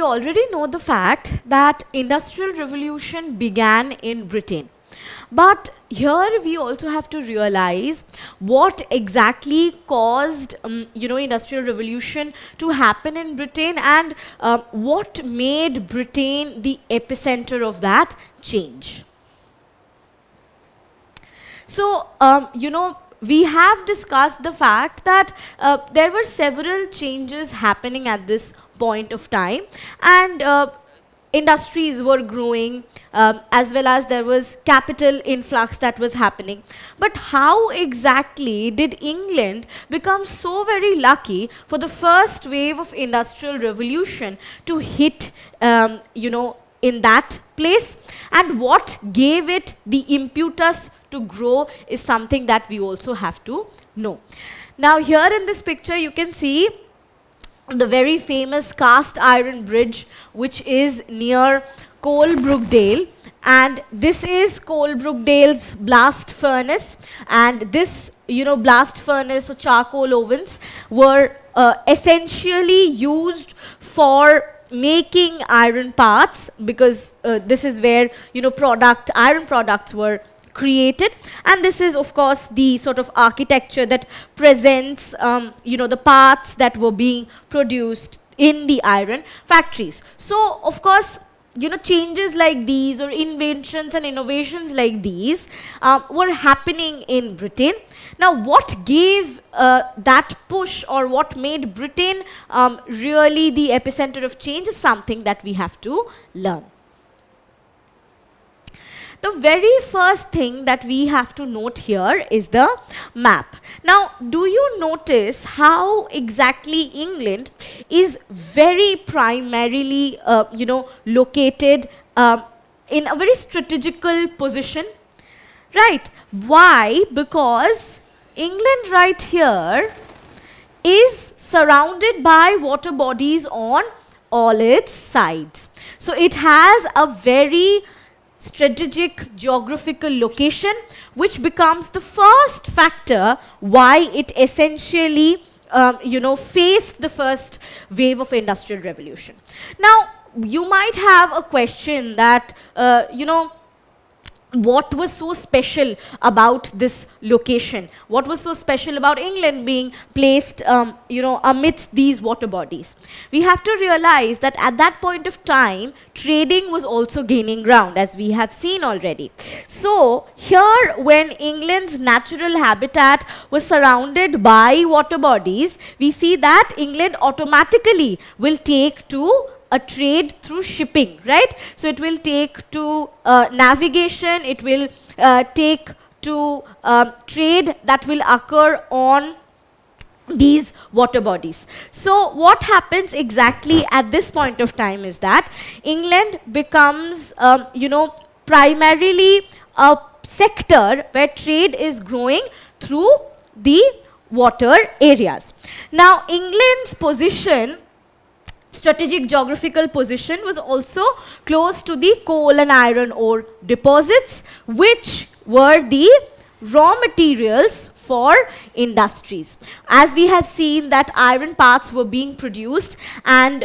we already know the fact that Industrial Revolution began in Britain. But here we also have to realize what exactly caused, Industrial Revolution to happen in Britain, and what made Britain the epicenter of that change. So, we have discussed the fact that there were several changes happening at this point of time, and industries were growing, as well as there was capital influx that was happening. But how exactly did England become so very lucky for the first wave of Industrial Revolution to hit, in that place? And what gave it the impetus to grow is something that we also have to know. Now, here in this picture, you can see the very famous cast iron bridge, which is near Coalbrookdale, and this is Coalbrookdale's blast furnace, and this blast furnace or charcoal ovens were essentially used for making iron parts, because this is where iron products were created. And this is, of course, the sort of architecture that presents the parts that were being produced in the iron factories. So, of course, changes like these, or inventions and innovations like these were happening in Britain. Now, what gave that push, or what made Britain really the epicenter of change, is something that we have to learn. The very first thing that we have to note here is the map. Now, do you notice how exactly England is very primarily, located in a very strategical position? Right. Why? Because England right here is surrounded by water bodies on all its sides. So it has a very strategic geographical location, which becomes the first factor why it essentially faced the first wave of Industrial Revolution. Now, you might have a question that what was so special about this location? What was so special about England being placed, amidst these water bodies? We have to realize that at that point of time, trading was also gaining ground, as we have seen already. So, here, when England's natural habitat was surrounded by water bodies, we see that England automatically will take to a trade through shipping, right? So it will take to navigation, it will take to trade that will occur on these water bodies. So what happens exactly at this point of time is that England becomes, primarily a sector where trade is growing through the water areas. Now, England's position, strategic geographical position, was also close to the coal and iron ore deposits, which were the raw materials for industries. As we have seen that iron parts were being produced, and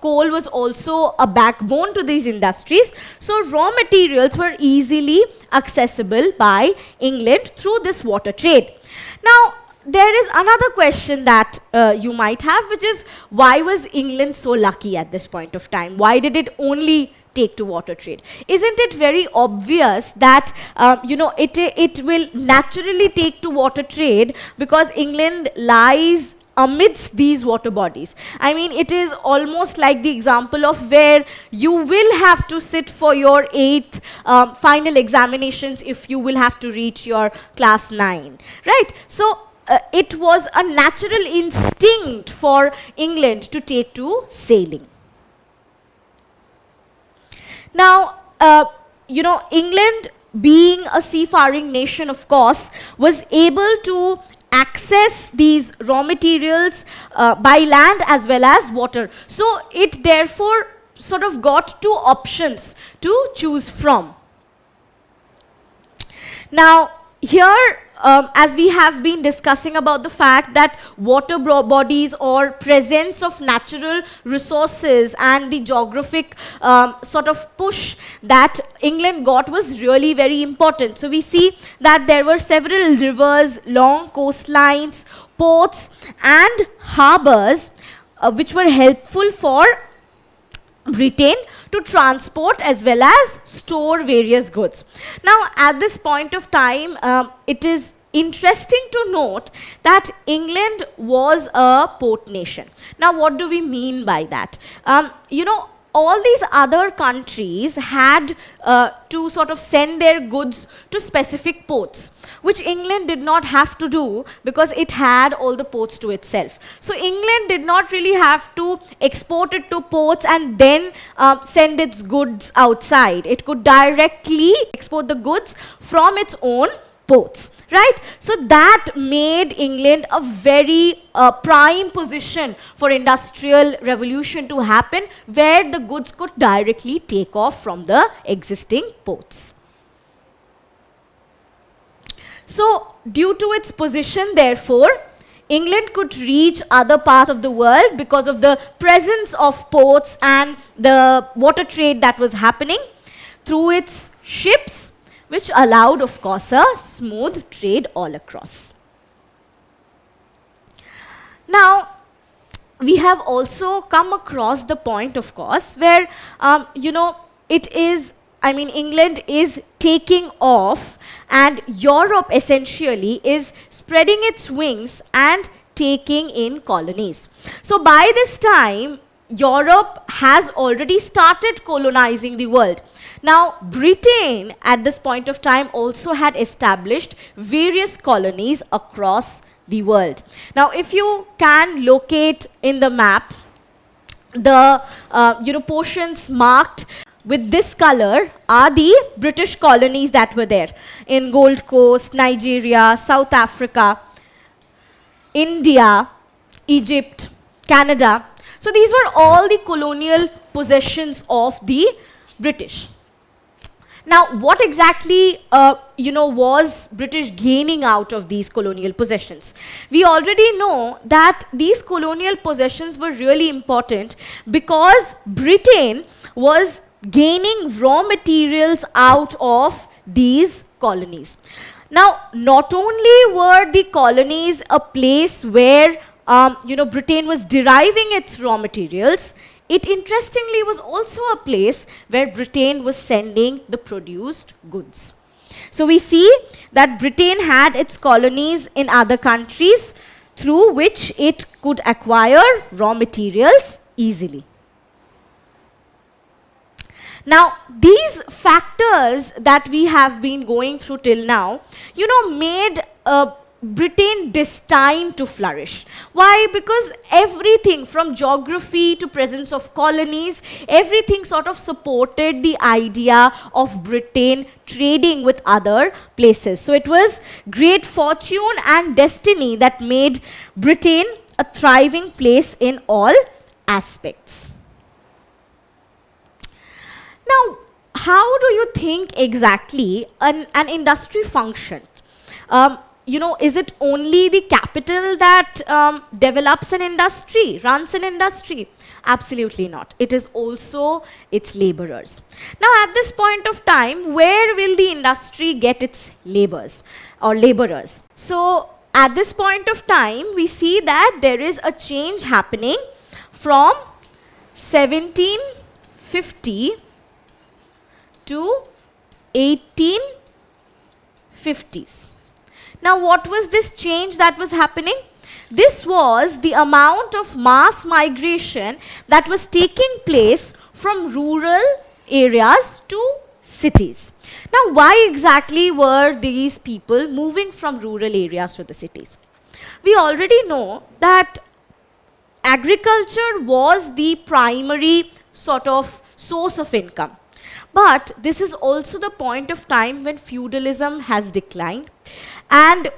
coal was also a backbone to these industries. So raw materials were easily accessible by England through this water trade. Now, there is another question that you might have, which is, why was England so lucky at this point of time? Why did it only take to water trade? Isn't it very obvious that it will naturally take to water trade because England lies amidst these water bodies? I mean, it is almost like the example of where you will have to sit for your 8th final examinations if you will have to reach your class 9, right? So it was a natural instinct for England to take to sailing. Now, England, being a seafaring nation, of course, was able to access these raw materials by land as well as water. So it therefore sort of got two options to choose from. Now, here as we have been discussing about the fact that water bodies or presence of natural resources and the geographic sort of push that England got was really very important. So we see that there were several rivers, long coastlines, ports and harbors which were helpful for Britain to transport as well as store various goods. Now, at this point of time, it is interesting to note that England was a port nation. Now, what do we mean by that? You know, all these other countries had to sort of send their goods to specific ports, which England did not have to do because it had all the ports to itself. So England did not really have to export it to ports and then send its goods outside. It could directly export the goods from its own ports, right? So that made England a very prime position for industrial revolution to happen, where the goods could directly take off from the existing ports. So due to its position, therefore, England could reach other parts of the world because of the presence of ports and the water trade that was happening through its ships, which allowed, of course, a smooth trade all across. Now, we have also come across the point, of course, where, you know, it is, I mean, England is taking off and Europe essentially is spreading its wings and taking in colonies. So by this time, Europe has already started colonizing the world. Now, Britain at this point of time also had established various colonies across the world. Now, if you can locate in the map the portions marked with this color are the British colonies that were there in Gold Coast, Nigeria, South Africa, India, Egypt, Canada. So these were all the colonial possessions of the British. Now, what exactly was British gaining out of these colonial possessions? We already know that these colonial possessions were really important because Britain was gaining raw materials out of these colonies. Now, not only were the colonies a place where Britain was deriving its raw materials, it interestingly was also a place where Britain was sending the produced goods. So we see that Britain had its colonies in other countries through which it could acquire raw materials easily. Now, these factors that we have been going through till now, made Britain destined to flourish. Why? Because everything from geography to presence of colonies, everything sort of supported the idea of Britain trading with other places. So it was great fortune and destiny that made Britain a thriving place in all aspects. Now, how do you think exactly an industry functions? Is it only the capital that develops an industry, runs an industry? Absolutely not. It is also its laborers. Now, at this point of time, where will the industry get its laborers? So, at this point of time, we see that there is a change happening from 1750 to 1850s. Now, what was this change that was happening? This was the amount of mass migration that was taking place from rural areas to cities. Now, why exactly were these people moving from rural areas to the cities? We already know that agriculture was the primary sort of source of income. But this is also the point of time when feudalism has declined. And,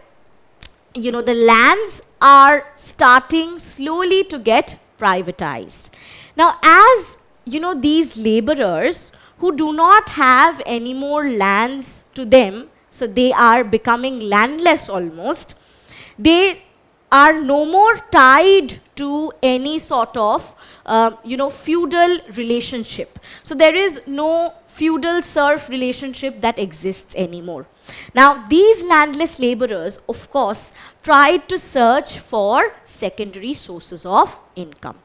the lands are starting slowly to get privatized. Now, as, these laborers who do not have any more lands to them, so they are becoming landless almost. They are no more tied to any sort of feudal relationship. So there is no feudal serf relationship that exists anymore. Now these landless laborers, of course, tried to search for secondary sources of income.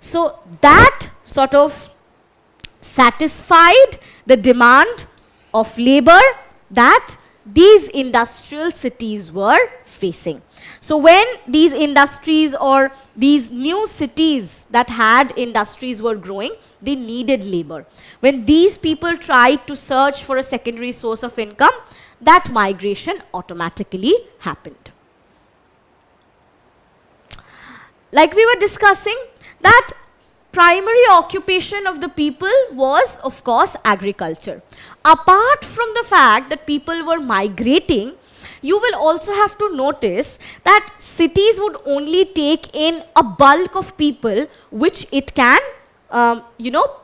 So that sort of satisfied the demand of labor that these industrial cities were facing. So when these industries or these new cities that had industries were growing, they needed labor. When these people tried to search for a secondary source of income, that migration automatically happened. Like we were discussing, that primary occupation of the people was, of course, agriculture. Apart from the fact that people were migrating, you will also have to notice that cities would only take in a bulk of people which it can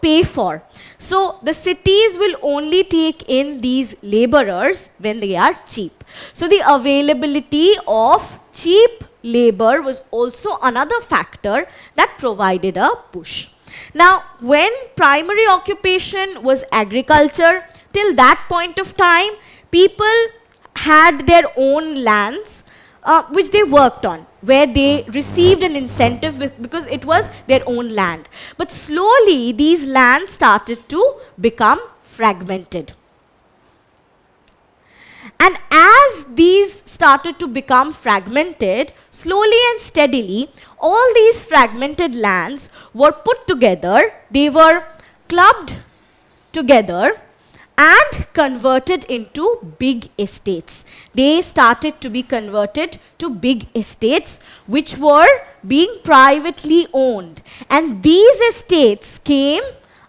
pay for. So the cities will only take in these laborers when they are cheap. So the availability of cheap labor was also another factor that provided a push. Now, when primary occupation was agriculture, till that point of time, people had their own lands which they worked on, where they received an incentive because it was their own land. But slowly, these lands started to become fragmented. And as these started to become fragmented, slowly and steadily, all these fragmented lands were put together, they were clubbed together and converted into big estates. They started to be converted to big estates which were being privately owned. And these estates came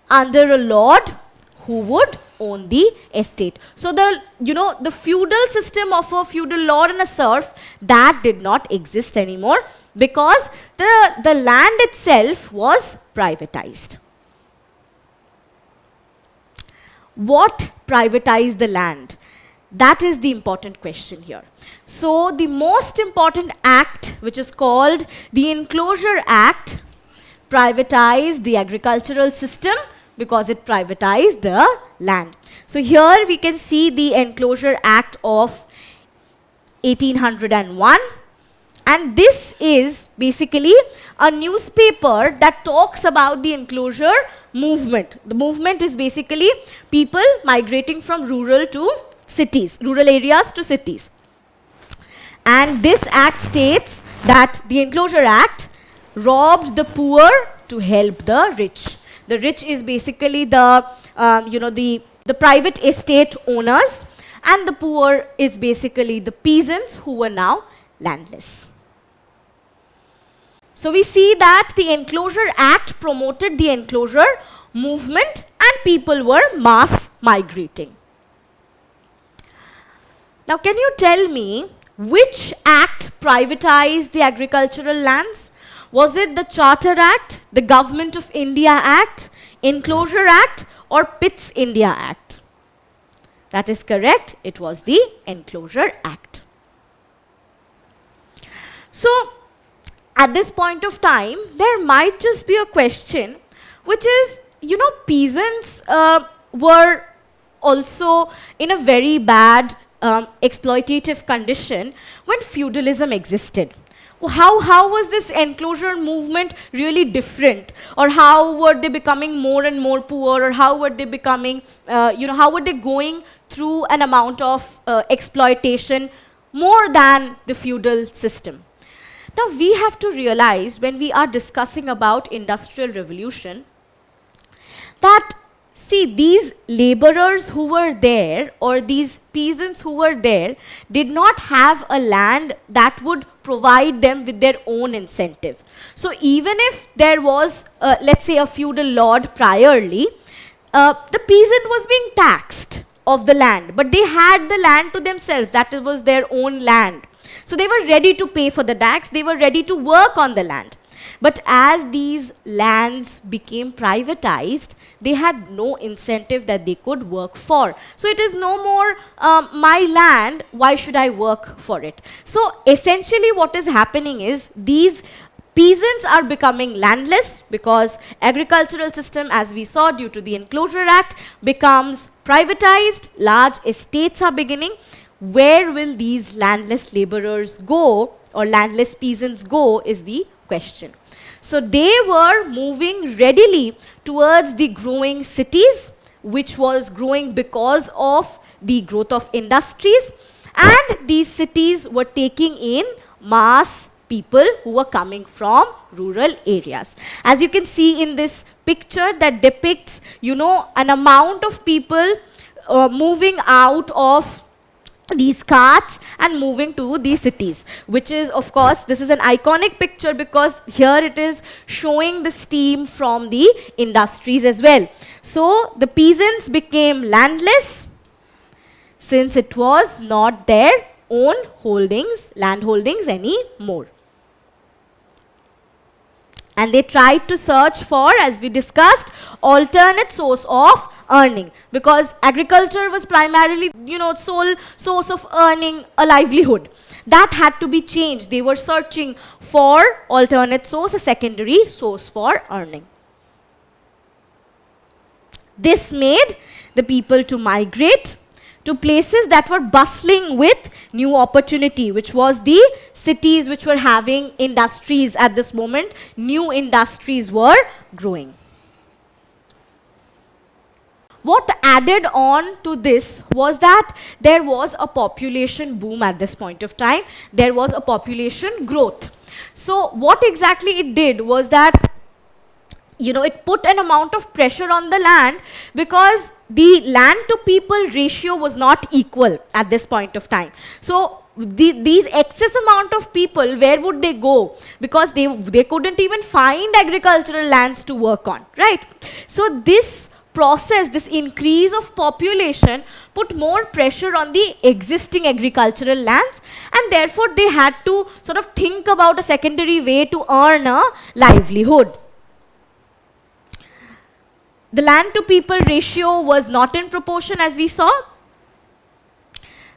under a lord who would own the estate. So the feudal system of a feudal lord and a serf, that did not exist anymore because the land itself was privatized. What privatized the land? That is the important question here. So the most important act, which is called the Enclosure Act, privatized the agricultural system because it privatized the land. So here we can see the Enclosure Act of 1801. And this is basically a newspaper that talks about the enclosure movement. The movement is basically people migrating from rural to cities, rural areas to cities. And this act states that the Enclosure Act robbed the poor to help the rich. The rich is basically the private estate owners, and the poor is basically the peasants who were now landless. So we see that the Enclosure Act promoted the enclosure movement and people were mass migrating. Now can you tell me which act privatized the agricultural lands? Was it the Charter Act, the Government of India Act, Enclosure Act, or Pitt's India Act? That is correct, it was the Enclosure Act. So at this point of time, there might just be a question, which is, peasants were also in a very bad exploitative condition when feudalism existed. How was this enclosure movement really different? Or how were they becoming more and more poor? Or how were they becoming, how were they going through an amount of exploitation more than the feudal system? Now we have to realize when we are discussing about industrial revolution that these laborers who were there or these peasants who were there did not have a land that would provide them with their own incentive. So even if there was, let's say, a feudal lord priorly, the peasant was being taxed of the land, but they had the land to themselves, that was their own land. So they were ready to pay for the tax, they were ready to work on the land. But as these lands became privatized, they had no incentive that they could work for. So it is no more my land, why should I work for it? So essentially what is happening is these peasants are becoming landless because agricultural system, as we saw due to the Enclosure Act, becomes privatized, large estates are beginning. Where will these landless laborers go or landless peasants go is the question. So they were moving readily towards the growing cities, which was growing because of the growth of industries, and these cities were taking in mass people who were coming from rural areas. As you can see in this picture that depicts, an amount of people moving out of these carts and moving to these cities, which is, of course, this is an iconic picture because here it is showing the steam from the industries as well. So the peasants became landless since it was not their own holdings, land holdings anymore. And they tried to search for, as we discussed, alternate source of earning, because agriculture was primarily, sole source of earning a livelihood. That had to be changed. They were searching for alternate source, a secondary source for earning. This made the people to migrate to places that were bustling with new opportunity, which was the cities which were having industries at this moment. New industries were growing. What added on to this was that there was a population boom at this point of time. There was a population growth. So what exactly it did was that it put an amount of pressure on the land because the land to people ratio was not equal at this point of time. So these excess amount of people, where would they go? Because they couldn't even find agricultural lands to work on, right? So this process, this increase of population put more pressure on the existing agricultural lands, and therefore they had to sort of think about a secondary way to earn a livelihood. The land to people ratio was not in proportion, as we saw.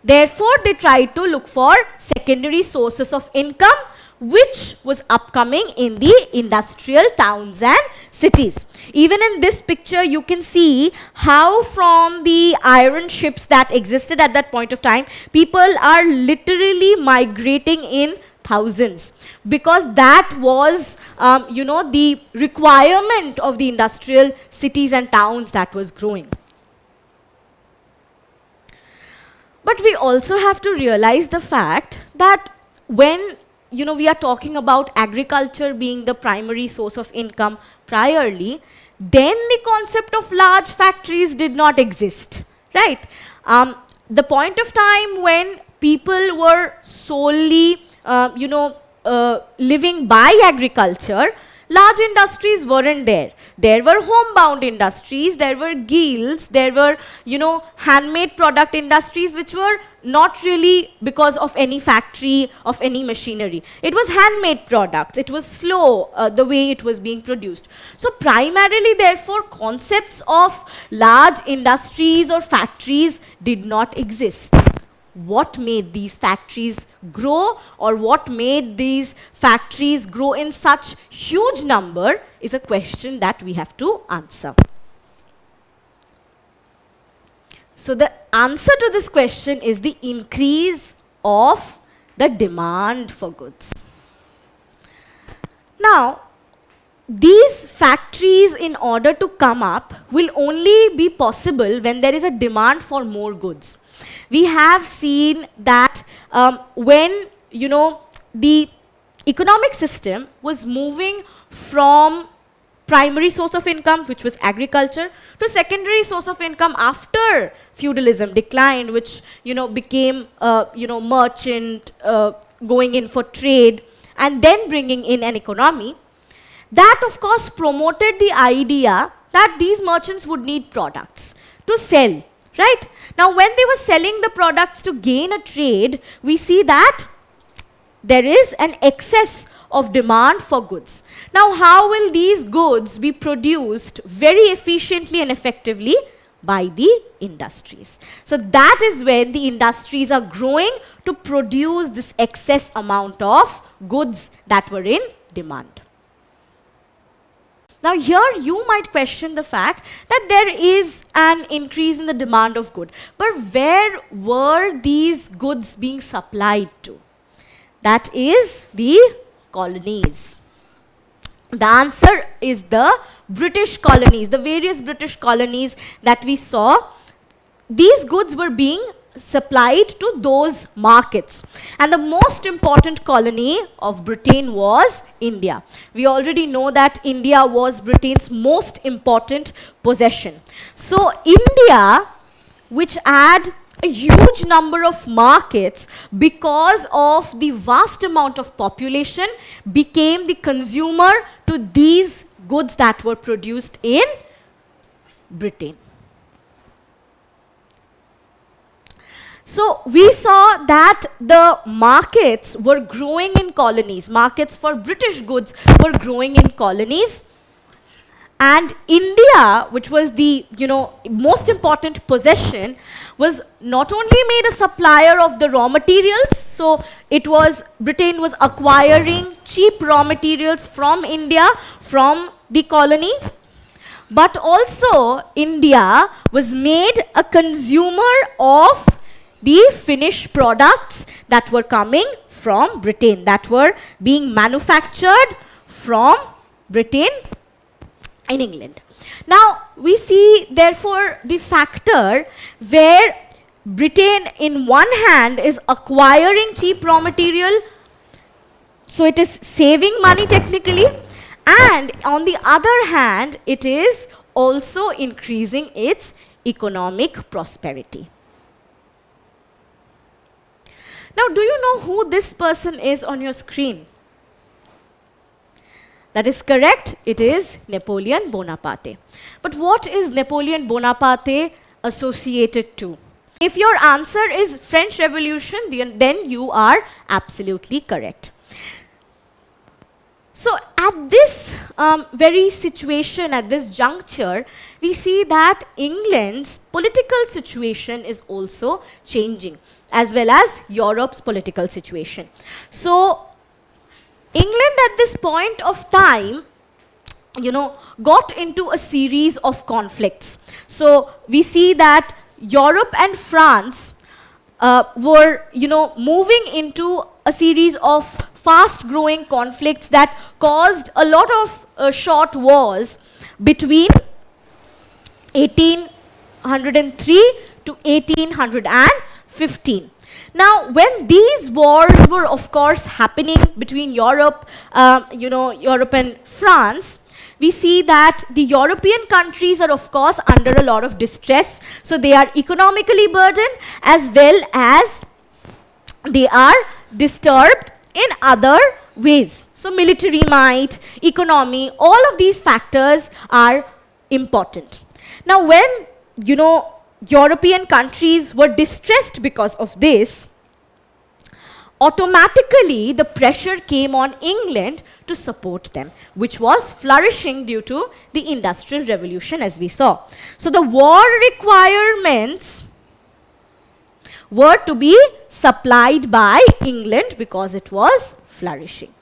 Therefore, they tried to look for secondary sources of income, which was upcoming in the industrial towns and cities. Even in this picture, you can see how from the iron ships that existed at that point of time, people are literally migrating in thousands, because that was the requirement of the industrial cities and towns that was growing. But we also have to realize the fact that when we are talking about agriculture being the primary source of income priorly, then the concept of large factories did not exist, right? The point of time when people were solely living by agriculture, large industries weren't there. There were homebound industries, there were guilds, there were, handmade product industries, which were not really because of any factory, of any machinery. It was handmade products. It was slow, the way it was being produced. So primarily, therefore, concepts of large industries or factories did not exist. What made these factories grow, or what made these factories grow in such huge number, is a question that we have to answer. So the answer to this question is the increase of the demand for goods. Now, these factories, in order to come up, will only be possible when there is a demand for more goods. We have seen that when the economic system was moving from primary source of income, which was agriculture, to secondary source of income after feudalism declined, which became merchant, going in for trade, and then bringing in an economy. That, of course, promoted the idea that these merchants would need products to sell. Right? Now, when they were selling the products to gain a trade, we see that there is an excess of demand for goods. Now, how will these goods be produced very efficiently and effectively? By the industries. So that is when the industries are growing to produce this excess amount of goods that were in demand. Now here you might question the fact that there is an increase in the demand of good, but where were these goods being supplied to? That is the colonies. The answer is the British colonies, the various British colonies that we saw. These goods were being supplied to those markets. And the most important colony of Britain was India. We already know that India was Britain's most important possession. So India, which had a huge number of markets because of the vast amount of population, became the consumer to these goods that were produced in Britain. So we saw that the markets were growing in colonies. Markets for British goods were growing in colonies. And India, which was the most important possession, was not only made a supplier of the raw materials, so Britain was acquiring cheap raw materials from India, from the colony, but also India was made a consumer of the finished products that were coming from Britain, that were being manufactured from Britain in England. Now, we see, therefore, the factor where Britain, in one hand, is acquiring cheap raw material, so it is saving money technically, and on the other hand, it is also increasing its economic prosperity. Now, do you know who this person is on your screen? That is correct, it is Napoleon Bonaparte. But what is Napoleon Bonaparte associated to? If your answer is French Revolution, then you are absolutely correct. So at this very situation, at this juncture, we see that England's political situation is also changing, as well as Europe's political situation. So England at this point of time, got into a series of conflicts. So we see that Europe and France were, moving into a series of fast-growing conflicts that caused a lot of short wars between 1803 to 1815. Now, when these wars were, of course, happening between Europe, Europe and France, we see that the European countries are, of course, under a lot of distress. So they are economically burdened, as well as they are disturbed in other ways. So military might, economy, all of these factors are important. Now, when, European countries were distressed because of this, automatically the pressure came on England to support them, which was flourishing due to the Industrial Revolution, as we saw. So the war requirements were to be supplied by England because it was flourishing.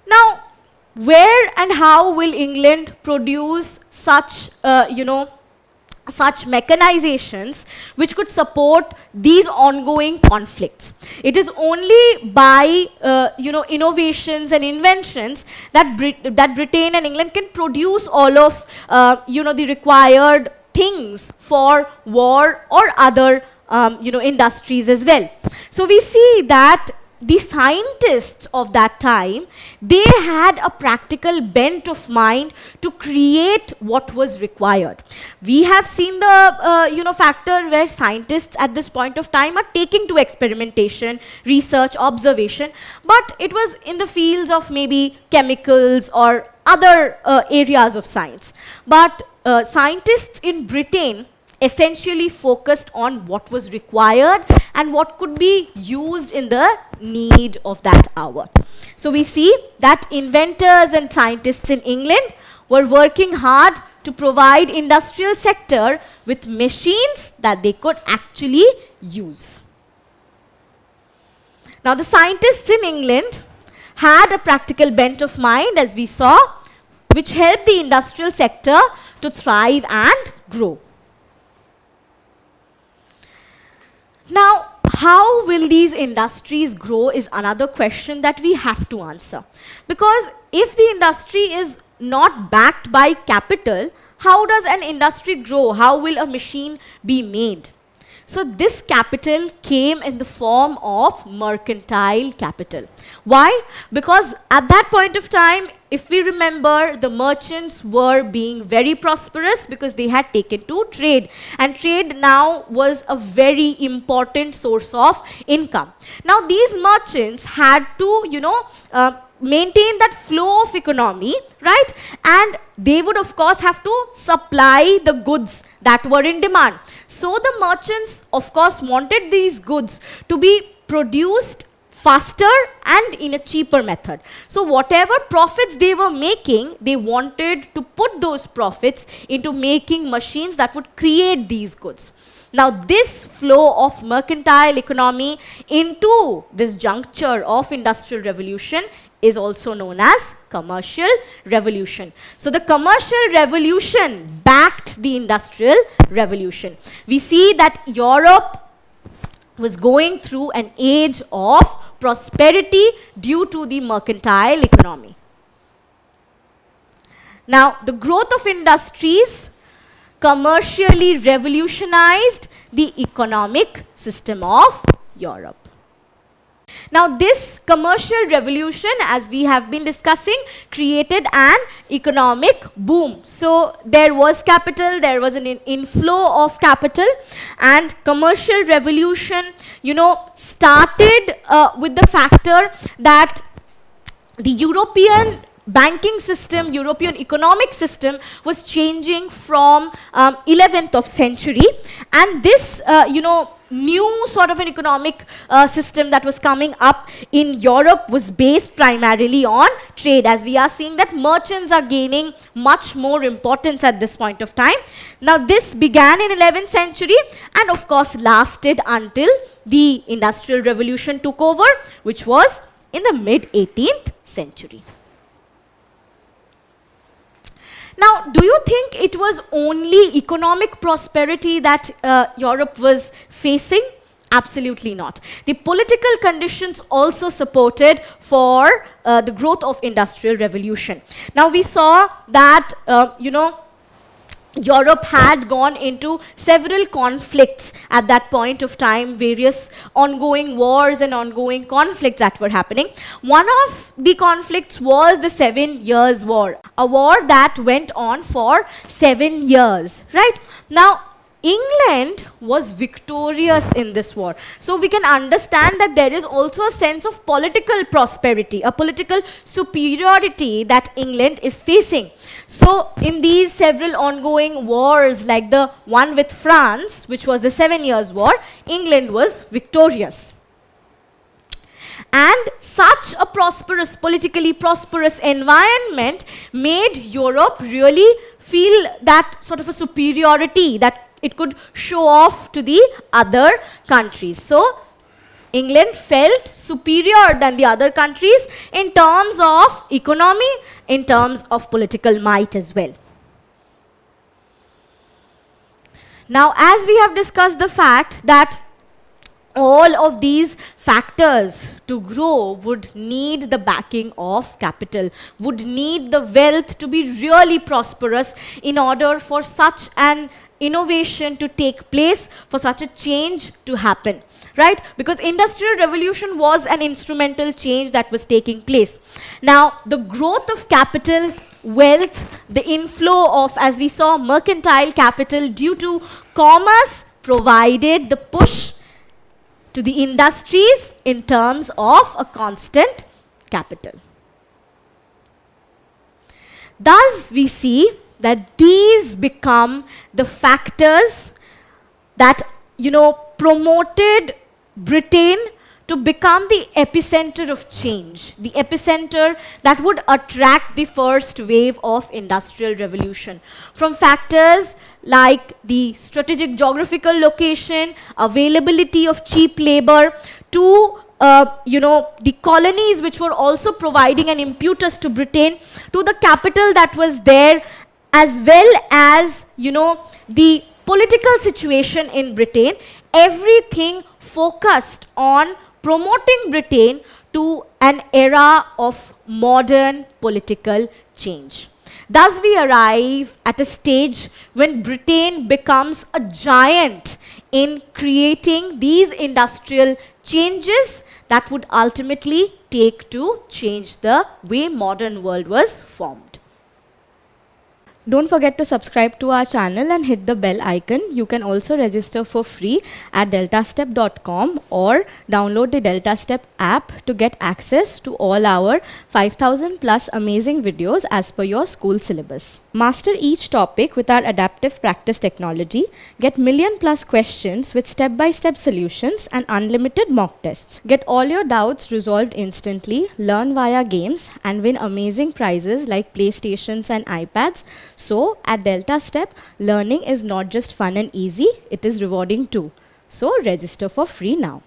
Now, where and how will England produce such, such mechanizations which could support these ongoing conflicts? It is only by, innovations and inventions that Britain and England can produce all of, the required things for war or other, industries as well. So we see that the scientists of that time, they had a practical bent of mind to create what was required. We have seen the factor where scientists at this point of time are taking to experimentation, research, observation, but it was in the fields of maybe chemicals or other areas of science. But scientists in Britain essentially focused on what was required and what could be used in the need of that hour. So we see that inventors and scientists in England were working hard to provide industrial sector with machines that they could actually use. Now the scientists in England had a practical bent of mind, as we saw, which helped the industrial sector to thrive and grow. Now, how will these industries grow is another question that we have to answer. Because if the industry is not backed by capital, how does an industry grow? How will a machine be made? So this capital came in the form of mercantile capital. Why? Because at that point of time, if we remember, the merchants were being very prosperous because they had taken to trade. And trade now was a very important source of income. Now these merchants had to, maintain that flow of economy, right? And they would of course have to supply the goods that were in demand. So the merchants of course wanted these goods to be produced faster and in a cheaper method. So whatever profits they were making, they wanted to put those profits into making machines that would create these goods. Now this flow of mercantile economy into this juncture of industrial revolution is also known as commercial revolution. So the commercial revolution backed the industrial revolution. We see that Europe was going through an age of prosperity due to the mercantile economy. Now the growth of industries commercially revolutionized the economic system of Europe. Now this commercial revolution, as we have been discussing, created an economic boom. So there was capital, there was an inflow of capital, and commercial revolution, started with the factor that the European banking system, European economic system was changing from 11th of century, and this new sort of an economic system that was coming up in Europe was based primarily on trade, as we are seeing that merchants are gaining much more importance at this point of time. Now this began in 11th century and of course lasted until the Industrial Revolution took over, which was in the mid 18th century. Now, do you think it was only economic prosperity that Europe was facing? Absolutely not. The political conditions also supported for the growth of industrial revolution. Now, we saw that, Europe had gone into several conflicts at that point of time, various ongoing wars and ongoing conflicts that were happening. One of the conflicts was the 7 Years' War, a war that went on for 7 years, right? Now, England was victorious in this war. So we can understand that there is also a sense of political prosperity, a political superiority that England is facing. So in these several ongoing wars, like the one with France, which was the 7 Years' War, England was victorious. And such a prosperous, politically prosperous environment made Europe really feel that sort of a superiority that it could show off to the other countries. So England felt superior than the other countries in terms of economy, in terms of political might as well. Now, as we have discussed the fact that all of these factors to grow would need the backing of capital, would need the wealth to be really prosperous in order for such an innovation to take place, for such a change to happen, right? Because industrial revolution was an instrumental change that was taking place. Now, the growth of capital, wealth, the inflow of, as we saw, mercantile capital due to commerce provided the push to the industries in terms of a constant capital. Thus, we see that these become the factors that, promoted Britain to become the epicenter of change, the epicenter that would attract the first wave of industrial revolution. From factors like the strategic geographical location, availability of cheap labor, to the colonies which were also providing an impetus to Britain, to the capital that was there, as well as, the political situation in Britain, everything focused on promoting Britain to an era of modern political change. Thus, we arrive at a stage when Britain becomes a giant in creating these industrial changes that would ultimately take to change the way modern world was formed. Don't forget to subscribe to our channel and hit the bell icon. You can also register for free at deltastep.com or download the DeltaStep app to get access to all our 5,000 plus amazing videos as per your school syllabus. Master each topic with our adaptive practice technology, get million plus questions with step-by-step solutions and unlimited mock tests. Get all your doubts resolved instantly, learn via games and win amazing prizes like PlayStations and iPads. So at DeltaStep, learning is not just fun and easy, it is rewarding too. So register for free now.